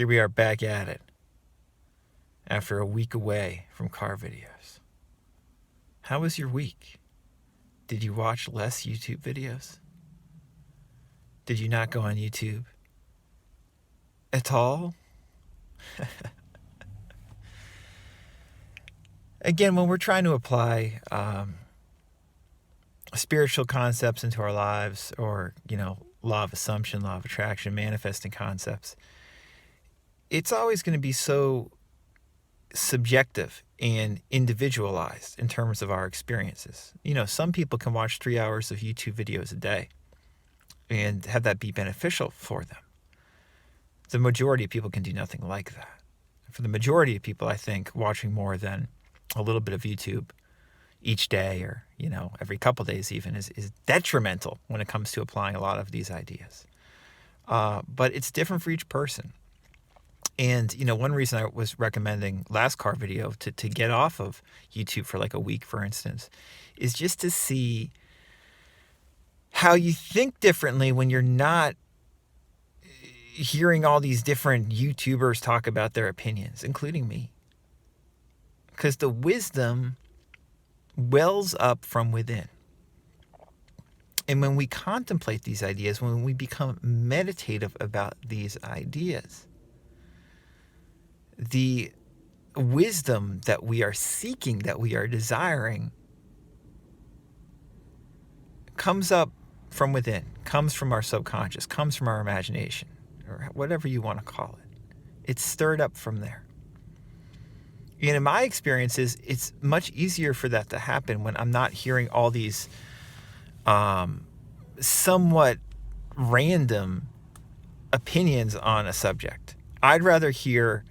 Here we are back at it after a week away from car videos. How was your week? Did you watch less YouTube videos? Did you not go on YouTube at all? Again, when we're trying to apply spiritual concepts into our lives, or, law of assumption, law of attraction, manifesting concepts, it's always going to be so subjective and individualized in terms of our experiences. Some people can watch 3 hours of YouTube videos a day and have that be beneficial for them. The majority of people can do nothing like that. For the majority of people, I think watching more than a little bit of YouTube each day, or, every couple days even, is detrimental when it comes to applying a lot of these ideas. But it's different for each person. And, one reason I was recommending last car video to get off of YouTube for like a week, for instance, is just to see how you think differently when you're not hearing all these different YouTubers talk about their opinions, including me. Because the wisdom wells up from within. And when we contemplate these ideas, when we become meditative about these ideas, the wisdom that we are seeking, that we are desiring, comes up from within, comes from our subconscious, comes from our imagination, or whatever you want to call it. It's stirred up from there. And in my experiences, it's much easier for that to happen when I'm not hearing all these somewhat random opinions on a subject. I'd rather hear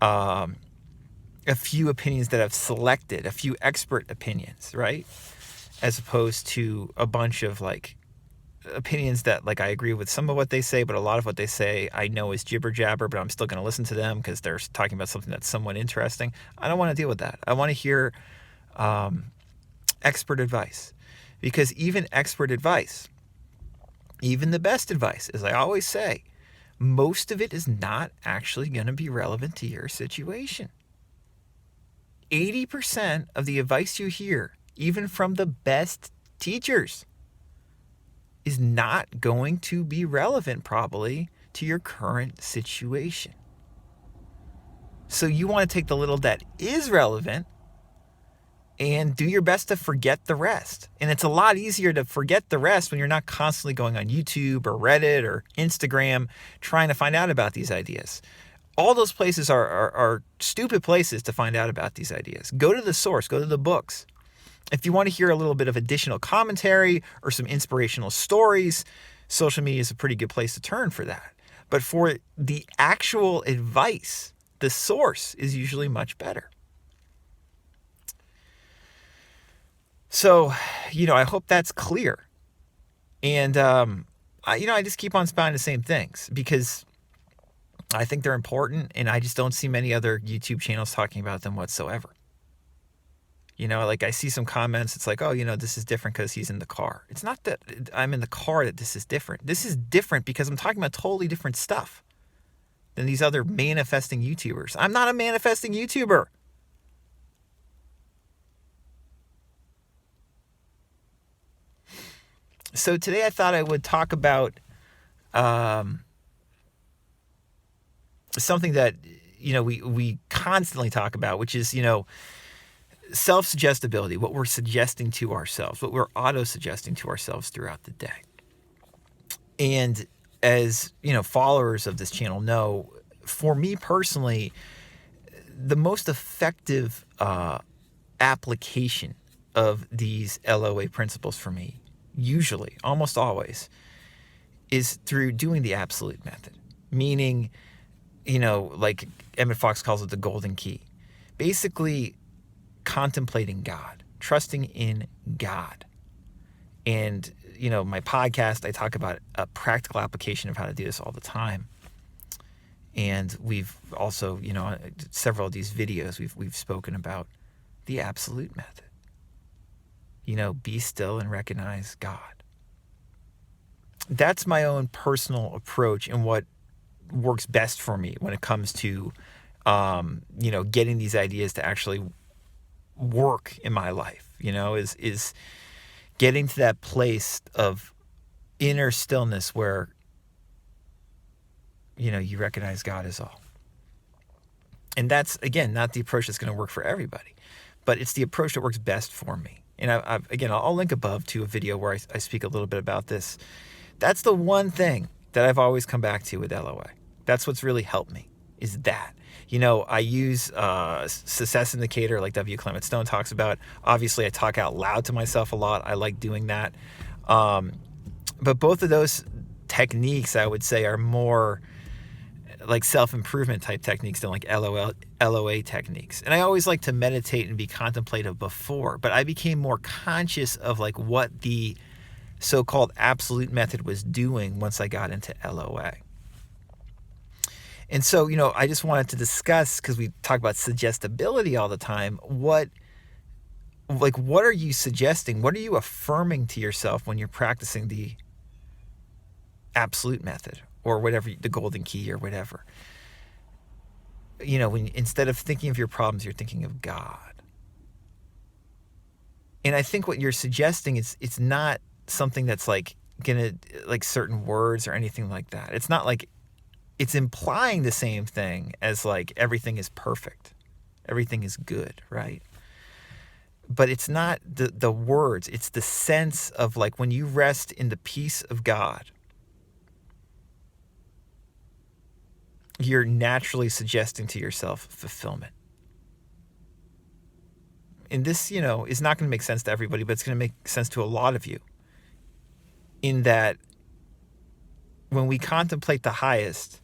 a few opinions that I've selected, a few expert opinions, right? As opposed to a bunch of opinions that I agree with some of what they say, but a lot of what they say I know is jibber jabber, but I'm still going to listen to them because they're talking about something that's somewhat interesting. I don't want to deal with that. I want to hear expert advice, because even expert advice, even the best advice, as I always say, most of it is not actually going to be relevant to your situation. 80% of the advice you hear, even from the best teachers, is not going to be relevant probably to your current situation. So you want to take the little that is relevant and do your best to forget the rest. And it's a lot easier to forget the rest when you're not constantly going on YouTube or Reddit or Instagram trying to find out about these ideas. All those places are stupid places to find out about these ideas. Go to the source, go to the books. If you want to hear a little bit of additional commentary or some inspirational stories, social media is a pretty good place to turn for that. But for the actual advice, the source is usually much better. So, I hope that's clear. And, I just keep on spouting the same things because I think they're important, and I just don't see many other YouTube channels talking about them whatsoever. I see some comments, it's like, oh, this is different because he's in the car. It's not that I'm in the car that this is different. This is different because I'm talking about totally different stuff than these other manifesting YouTubers. I'm not a manifesting YouTuber. So today I thought I would talk about something that, we constantly talk about, which is, self-suggestibility, what we're suggesting to ourselves, what we're auto-suggesting to ourselves throughout the day. And as, followers of this channel know, for me personally, the most effective application of these LOA principles for me, usually, almost always, is through doing the absolute method. Meaning, like Emmett Fox calls it the golden key. Basically, contemplating God, trusting in God. And, my podcast, I talk about a practical application of how to do this all the time. And we've also, several of these videos, we've spoken about the absolute method. Be still and recognize God. That's my own personal approach and what works best for me when it comes to, getting these ideas to actually work in my life, is getting to that place of inner stillness where, you recognize God is all. And that's, again, not the approach that's going to work for everybody, but it's the approach that works best for me. And I'll link above to a video where I speak a little bit about this. That's the one thing that I've always come back to with LOA. That's what's really helped me, is that. I use success indicator like W. Clement Stone talks about. Obviously, I talk out loud to myself a lot. I like doing that. But both of those techniques, I would say, are more like self-improvement type techniques than like LOA techniques. And I always like to meditate and be contemplative before, but I became more conscious of like what the so-called absolute method was doing once I got into LOA. And so, I just wanted to discuss, because we talk about suggestibility all the time, what are you suggesting? What are you affirming to yourself when you're practicing the absolute method or whatever, the golden key or whatever? When instead of thinking of your problems, you're thinking of God. And I think what you're suggesting is it's not something that's like gonna like certain words or anything like that. It's not like it's implying the same thing as like everything is perfect, everything is good, right? But it's not the words, it's the sense of like when you rest in the peace of God, you're naturally suggesting to yourself fulfillment. And this, is not going to make sense to everybody, but it's going to make sense to a lot of you. In that, when we contemplate the highest,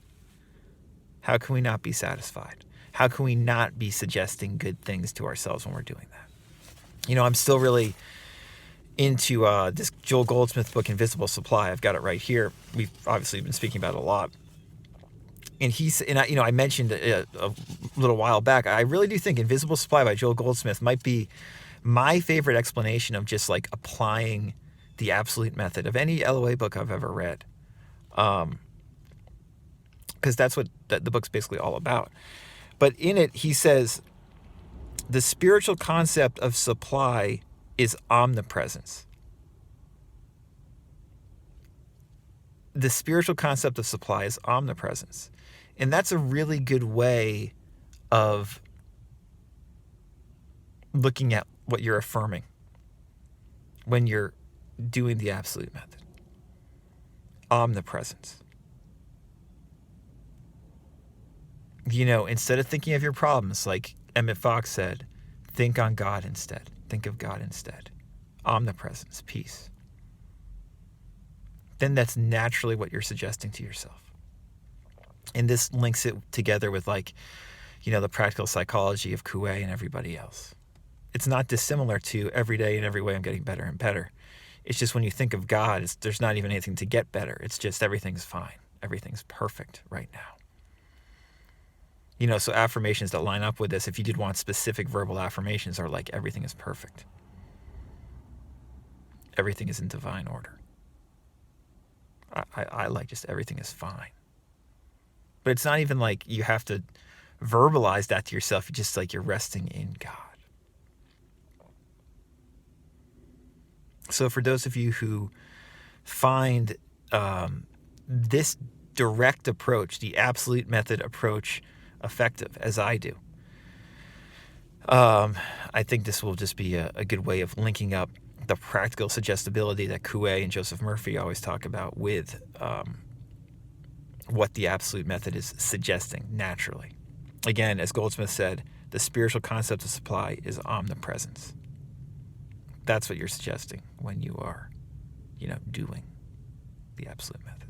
how can we not be satisfied? How can we not be suggesting good things to ourselves when we're doing that? I'm still really into this Joel Goldsmith book, Invisible Supply. I've got it right here. We've obviously been speaking about it a lot. And I mentioned a little while back, I really do think Invisible Supply by Joel Goldsmith might be my favorite explanation of just like applying the absolute method of any LOA book I've ever read. Because that's what the book's basically all about. But in it, he says, the spiritual concept of supply is omnipresence. The spiritual concept of supply is omnipresence. And that's a really good way of looking at what you're affirming when you're doing the absolute method. Omnipresence. Instead of thinking of your problems, like Emmett Fox said, think on God instead. Think of God instead. Omnipresence, peace. Then that's naturally what you're suggesting to yourself. And this links it together with the practical psychology of Coué and everybody else. It's not dissimilar to every day in every way I'm getting better and better. It's just when you think of God, there's not even anything to get better. It's just everything's fine. Everything's perfect right now. So affirmations that line up with this, if you did want specific verbal affirmations, are like everything is perfect. Everything is in divine order. I like just everything is fine. But it's not even like you have to verbalize that to yourself. You're just like you're resting in God. So for those of you who find this direct approach, the absolute method approach, effective, as I do, I think this will just be a good way of linking up the practical suggestibility that Coué and Joseph Murphy always talk about with what the absolute method is suggesting naturally. Again, as Goldsmith said, the spiritual concept of supply is omnipresence. That's what you're suggesting when you are, doing the absolute method.